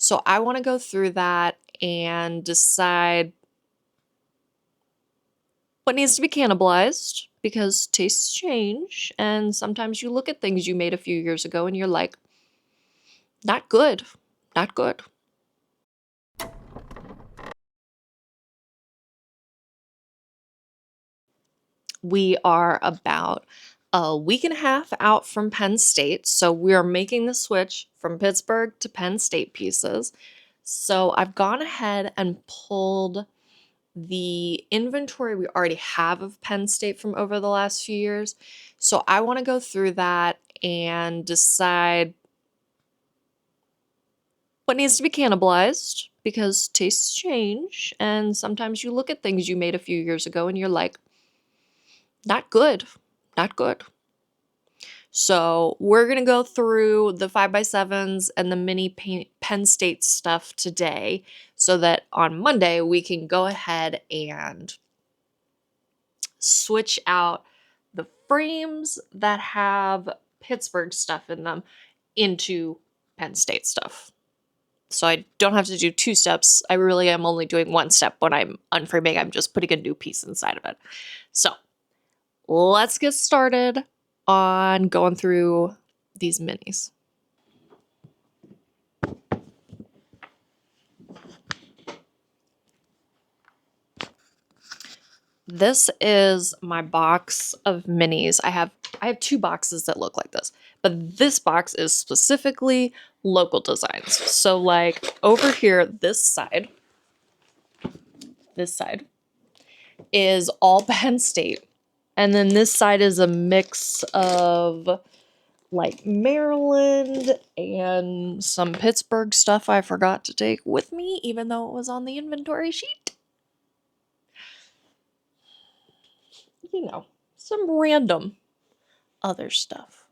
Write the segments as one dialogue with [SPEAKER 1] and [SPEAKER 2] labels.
[SPEAKER 1] So I want to go through that and decide what needs to be cannibalized, because tastes change, and sometimes you look at things you made a few years ago and you're like, not good, not good. We are about a week and a half out from Penn State, so we are making the switch from Pittsburgh to Penn State pieces. So I've gone ahead and pulled the inventory we already have of Penn State from over the last few years. So I want to go through that and decide what needs to be cannibalized, because tastes change, and sometimes you look at things you made a few years ago and you're like, not good, not good. So we're going to go through the 5x7s and the mini Penn State stuff today, so that on Monday we can go ahead and switch out the frames that have Pittsburgh stuff in them into Penn State stuff. So I don't have to do 2 steps. I really am only doing 1 step when I'm unframing. I'm just putting a new piece inside of it. So let's get started on going through these minis. This is my box of minis. I have 2 boxes that look like this, but this box is specifically local designs. So like over here, this side is all Penn State. And then this side is a mix of like Maryland and some Pittsburgh stuff I forgot to take with me, even though it was on the inventory sheet. You know, some random other stuff.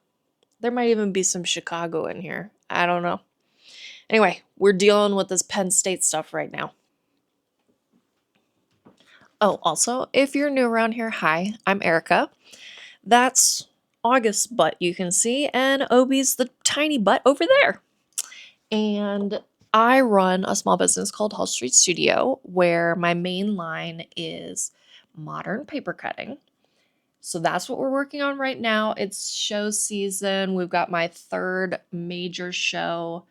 [SPEAKER 1] There might even be some Chicago in here. I don't know. Anyway, we're dealing with this Penn State stuff right now. Oh, also, if you're new around here, hi, I'm Erica. That's August's butt you can see, and Obi's the tiny butt over there. And I run a small business called Hall Street Studio, where my main line is modern paper cutting. So that's what we're working on right now. It's show season. We've got my 3rd major show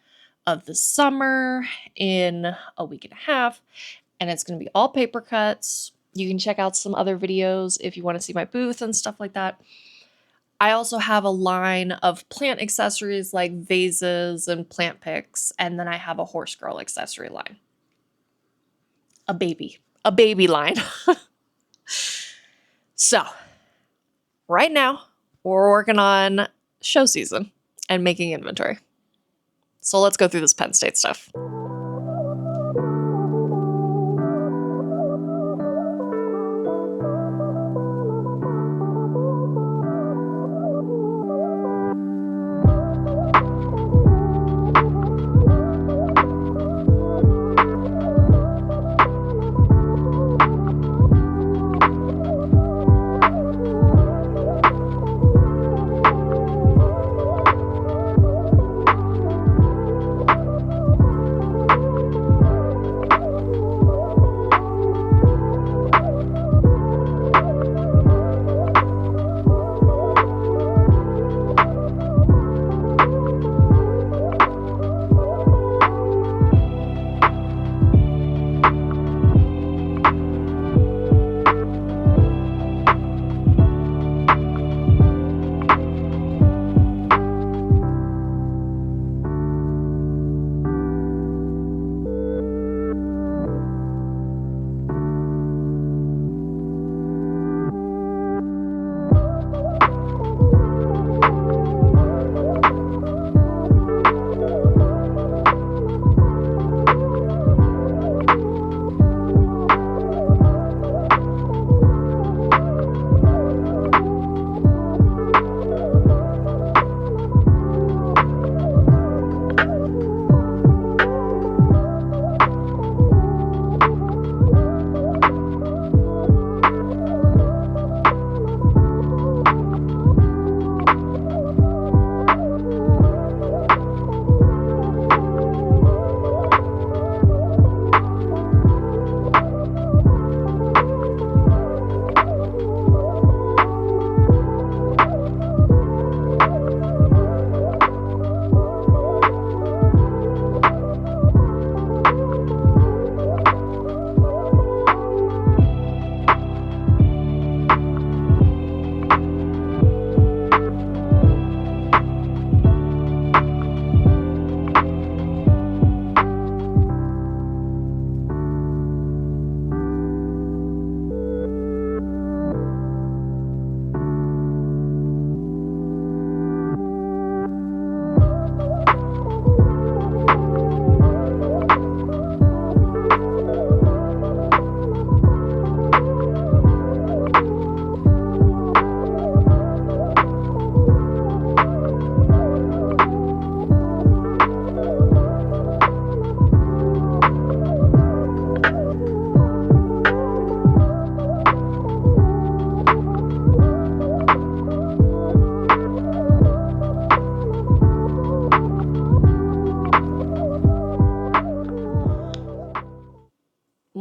[SPEAKER 1] of the summer in a week and a half, and it's going to be all paper cuts. You can check out some other videos if you want to see my booth and stuff like that. I also have a line of plant accessories like vases and plant picks, and then I have a horse girl accessory line. A baby line. So, right now, we're working on show season and making inventory. So let's go through this Penn State stuff.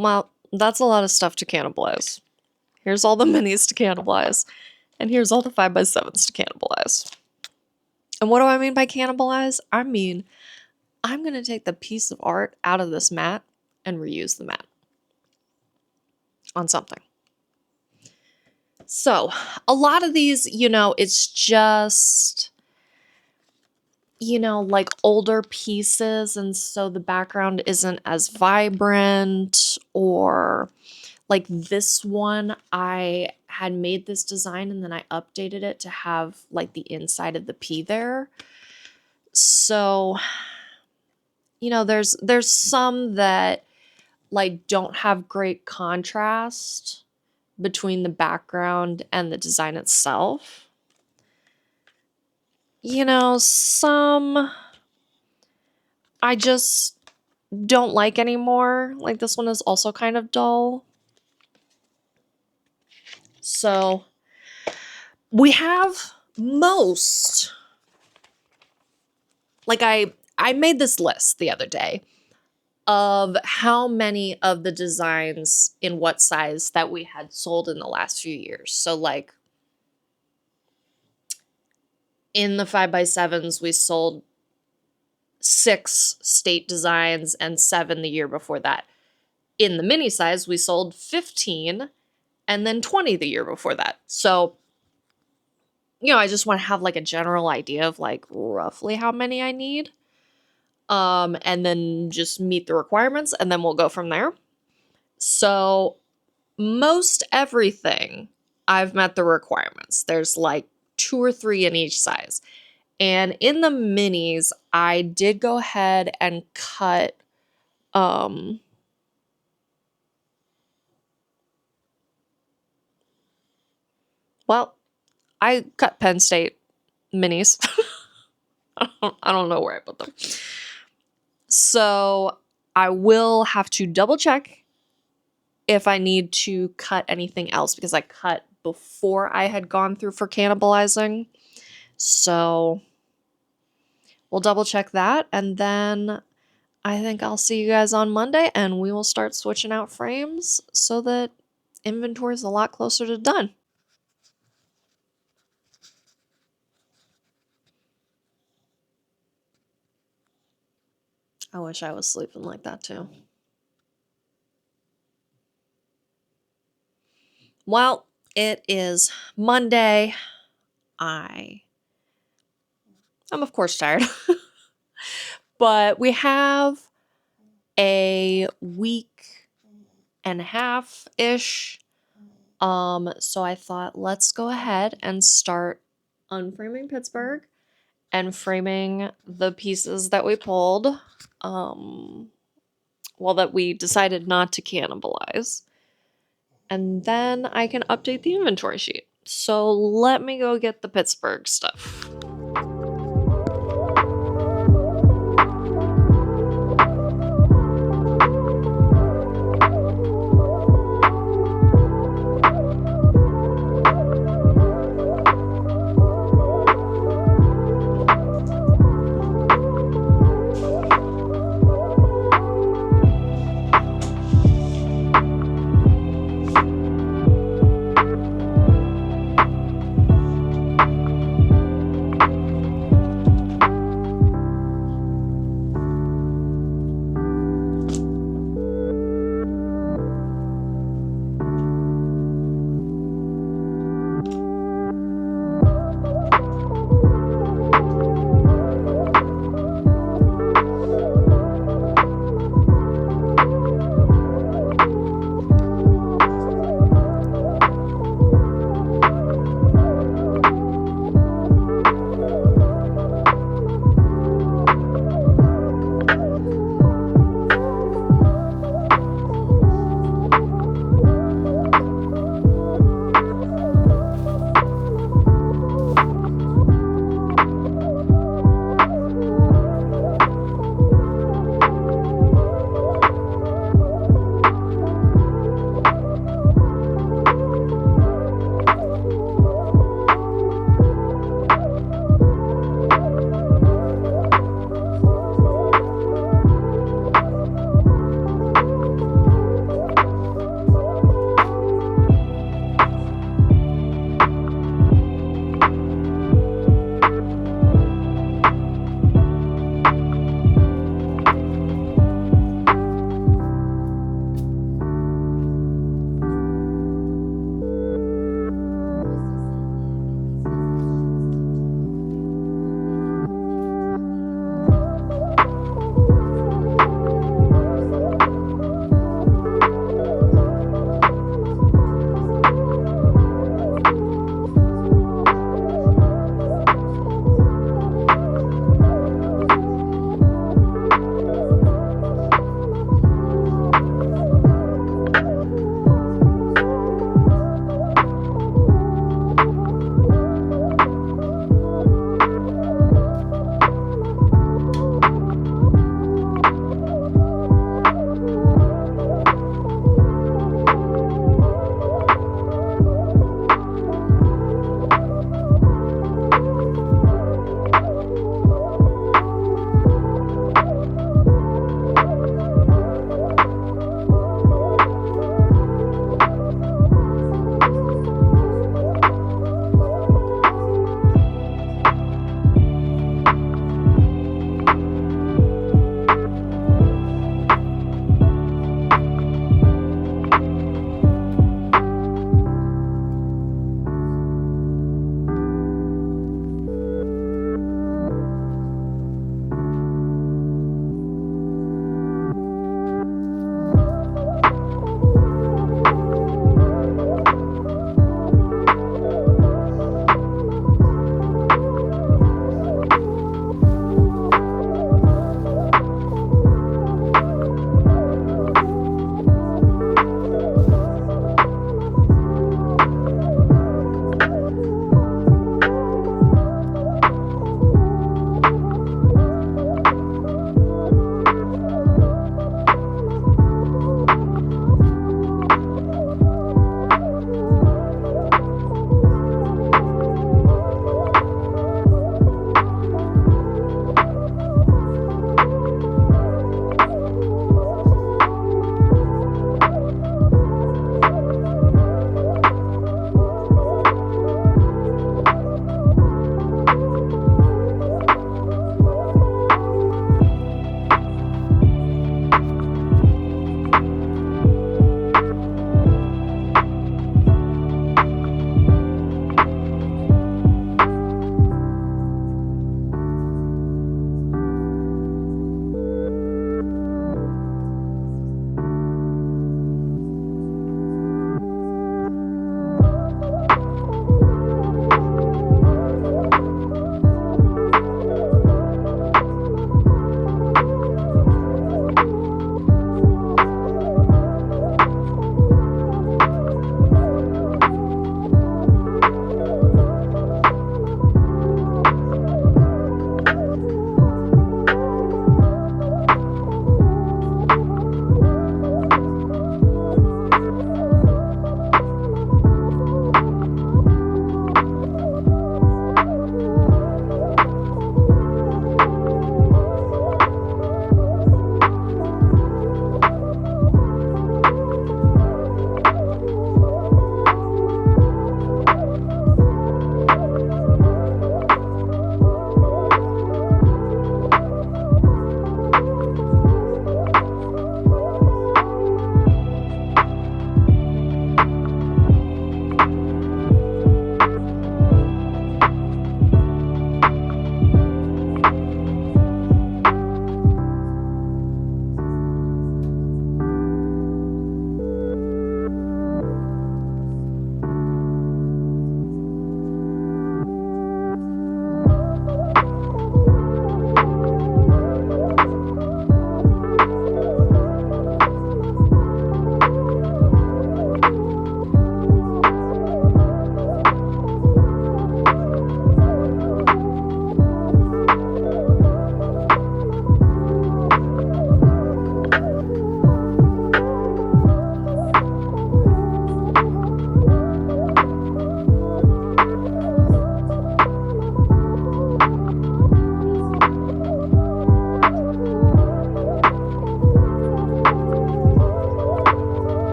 [SPEAKER 1] Well, that's a lot of stuff to cannibalize. Here's all the minis to cannibalize. And here's all the 5x7s to cannibalize. And what do I mean by cannibalize? I mean, I'm going to take the piece of art out of this mat and reuse the mat on something. So, a lot of these, it's just, like older pieces, and so the background isn't as vibrant, or like this one, I had made this design and then I updated it to have like the inside of the pea there. So, there's some that like don't have great contrast between the background and the design itself. Some I just don't like anymore. Like this one is also kind of dull. So we have most, like I made this list the other day of how many of the designs in what size that we had sold in the last few years. So like in the 5x7s, we sold 6 state designs and 7 the year before that. In the mini size, we sold 15 and then 20 the year before that. So, I just want to have like a general idea of like roughly how many I need. And then just meet the requirements, and then we'll go from there. So most everything I've met the requirements. There's like 2 or 3 in each size. And in the minis, I did go ahead and cut I cut Penn State minis. I don't know where I put them. So I will have to double check if I need to cut anything else, because I cut before I had gone through for cannibalizing. So we'll double check that, and then I think I'll see you guys on Monday, and we will start switching out frames so that inventory is a lot closer to done. I wish I was sleeping like that too. Well, it is Monday. I'm of course tired. But we have a week and a half-ish. So I thought, let's go ahead and start unframing Pittsburgh and framing the pieces that we pulled. That we decided not to cannibalize. And then I can update the inventory sheet. So let me go get the Pittsburgh stuff.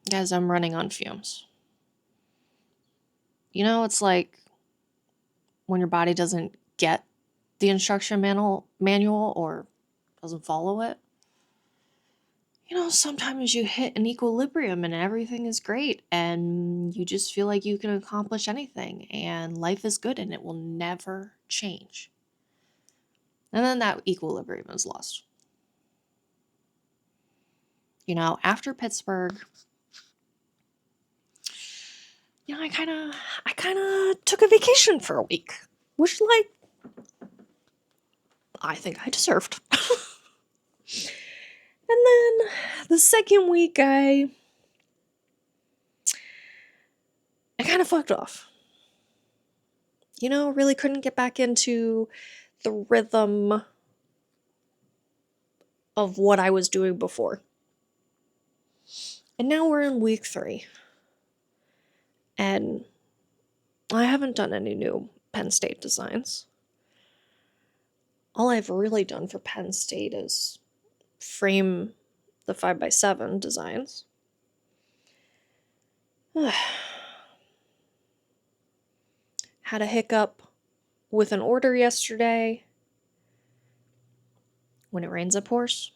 [SPEAKER 1] Guys, I'm running on fumes. You know, it's like when your body doesn't get the instruction manual or doesn't follow it. You know, sometimes you hit an equilibrium and everything is great and you just feel like you can accomplish anything and life is good and it will never change. And then that equilibrium is lost. You know, after Pittsburgh, you know, I kind of took a vacation for a week, which like I think I deserved. And then the second week I kind of fucked off. You know, really couldn't get back into the rhythm of what I was doing before. And now we're in week 3. And I haven't done any new Penn State designs. All I've really done for Penn State is frame the 5x7 designs. Had a hiccup with an order yesterday. When it rains, it pours.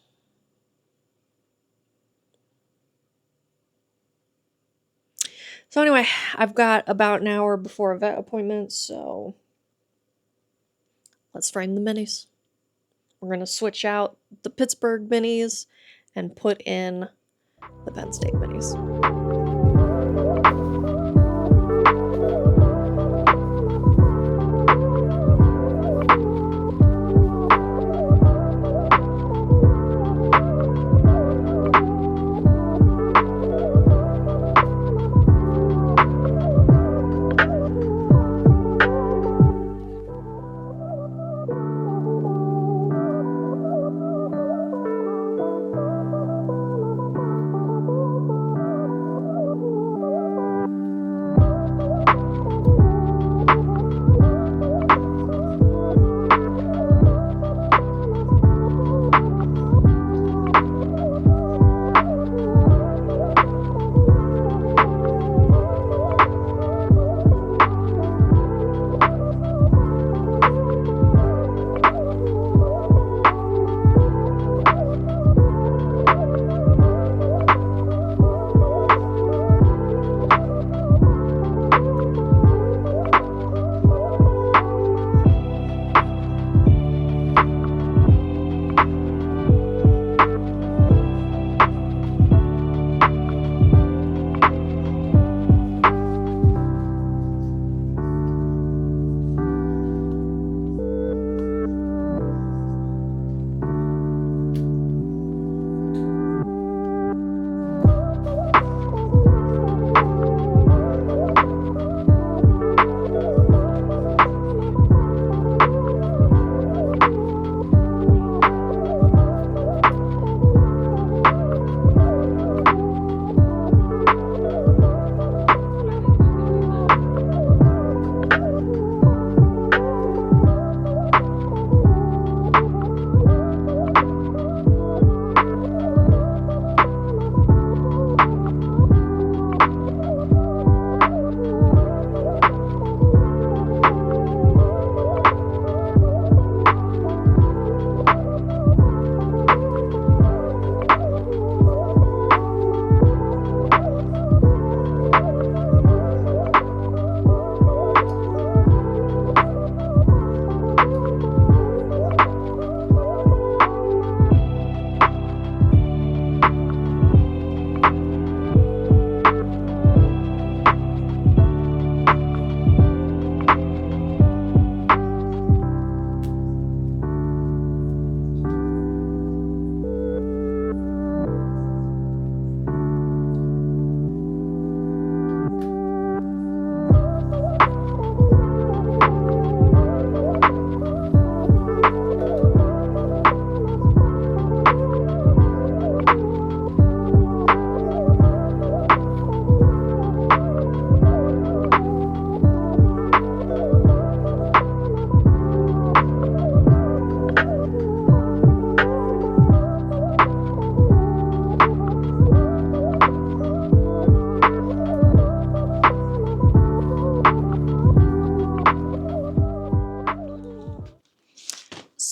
[SPEAKER 1] So anyway, I've got about an hour before a vet appointment, so let's frame the minis. We're going to switch out the Pittsburgh minis and put in the Penn State minis.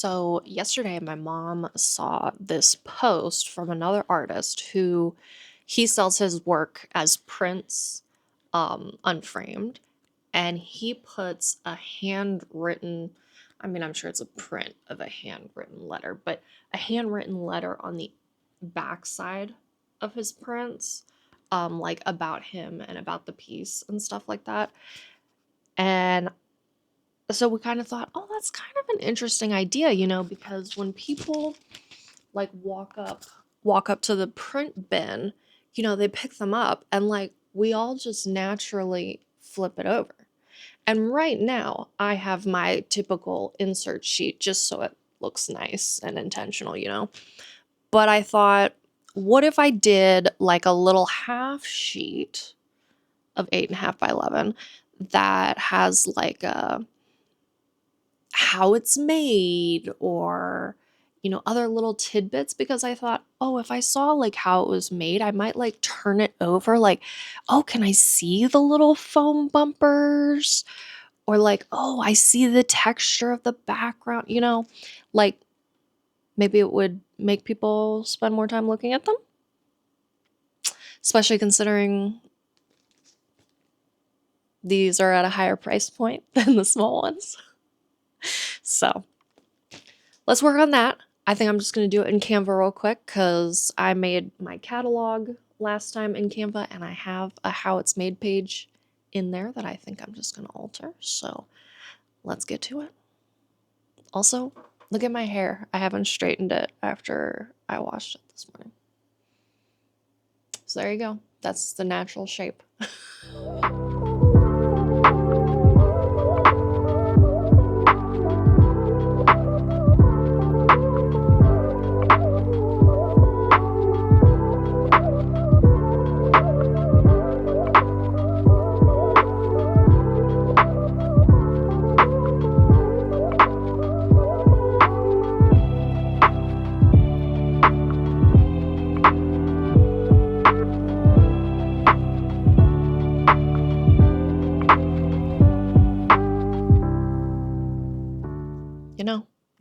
[SPEAKER 1] So yesterday, my mom saw this post from another artist who he sells his work as prints, unframed, and he puts a handwritten, I mean, I'm sure it's a print of a handwritten letter, but a handwritten letter on the backside of his prints, like about him and about the piece and stuff like that. And so we kind of thought, oh, that's kind of an interesting idea, because when people like walk up to the print bin, they pick them up and like we all just naturally flip it over. And right now, I have my typical insert sheet just so it looks nice and intentional. But I thought, what if I did like a little half sheet of 8.5 by 11 that has like a how it's made or other little tidbits, because I thought, oh, if I saw like how it was made, I might like turn it over like, oh, can I see the little foam bumpers? Or like, oh, I see the texture of the background, like maybe it would make people spend more time looking at them, especially considering these are at a higher price point than the small ones. So let's work on that. I think I'm just going to do it in Canva real quick because I made my catalog last time in Canva and I have a how it's made page in there that I think I'm just going to alter. So let's get to it. Also, look at my hair. I haven't straightened it after I washed it this morning. So there you go. That's the natural shape.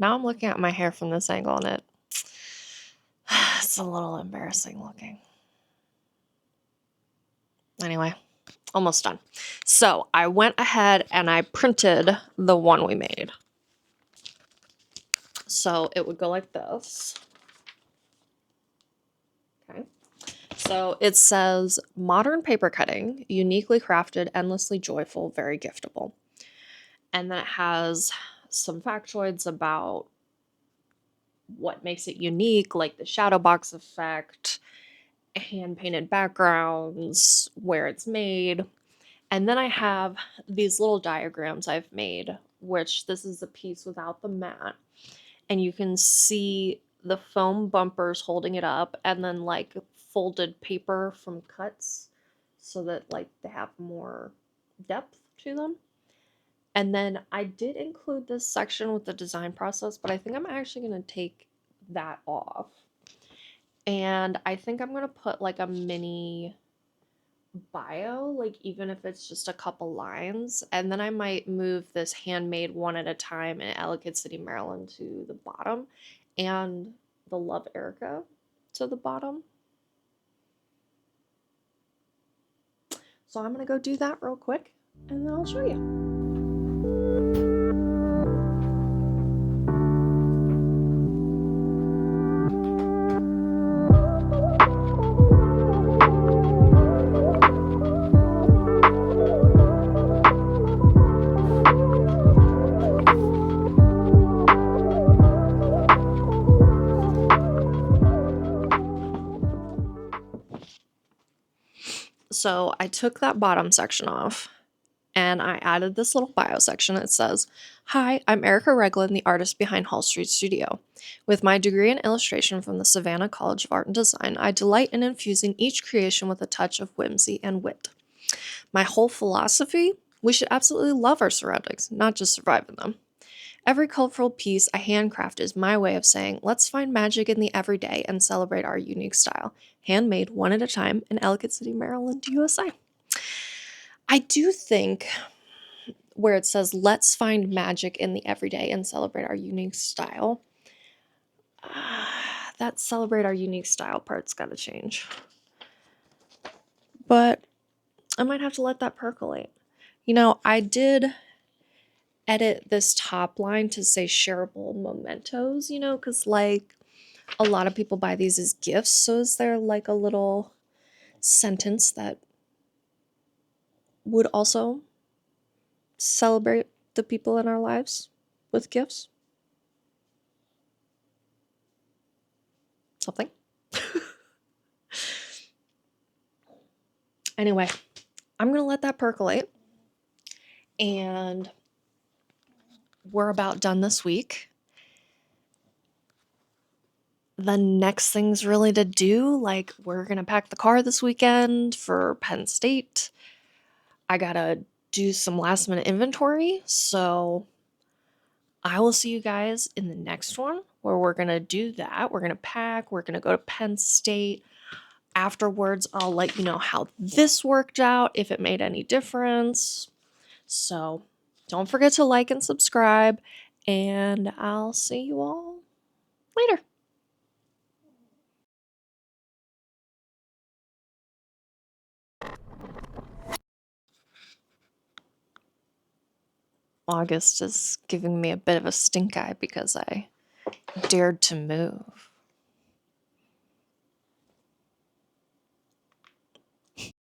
[SPEAKER 1] Now I'm looking at my hair from this angle and it's a little embarrassing looking. Anyway, almost done. So I went ahead and I printed the one we made. So it would go like this. Okay. So it says, modern paper cutting, uniquely crafted, endlessly joyful, very giftable. And then it has some factoids about what makes it unique, like the shadow box effect, hand-painted backgrounds, where it's made. And then I have these little diagrams I've made, which this is a piece without the mat. And you can see the foam bumpers holding it up and then like folded paper from cuts so that like they have more depth to them. And then I did include this section with the design process, but I think I'm actually going to take that off. And I think I'm going to put like a mini bio, like even if it's just a couple lines. And then I might move this handmade one at a time in Ellicott City, Maryland to the bottom and the Love Erica to the bottom. So I'm going to go do that real quick and then I'll show you. So I took that bottom section off and I added this little bio section. It says, "Hi, I'm Erica Reglin, the artist behind Hall Street Studio. With my degree in illustration from the Savannah College of Art and Design, I delight in infusing each creation with a touch of whimsy and wit. My whole philosophy? We should absolutely love our surroundings, not just survive in them. Every colorful piece I handcraft is my way of saying, let's find magic in the everyday and celebrate our unique style. Handmade one at a time in Ellicott City, Maryland, USA." I do think where it says, let's find magic in the everyday and celebrate our unique style. That celebrate our unique style part's gotta change. But I might have to let that percolate. You know, I did edit this top line to say shareable mementos, you know, because like a lot of people buy these as gifts. So is there like a little sentence that would also celebrate the people in our lives with gifts? Something. Anyway, I'm going to let that percolate. And we're about done this week. The next thing's really to do, like, we're going to pack the car this weekend for Penn State. I got to do some last minute inventory. So I will see you guys in the next one where we're going to do that. We're going to pack, we're going to go to Penn State. Afterwards, I'll let you know how this worked out, if it made any difference. So don't forget to like and subscribe, and I'll see you all later. August is giving me a bit of a stink eye because I dared to move.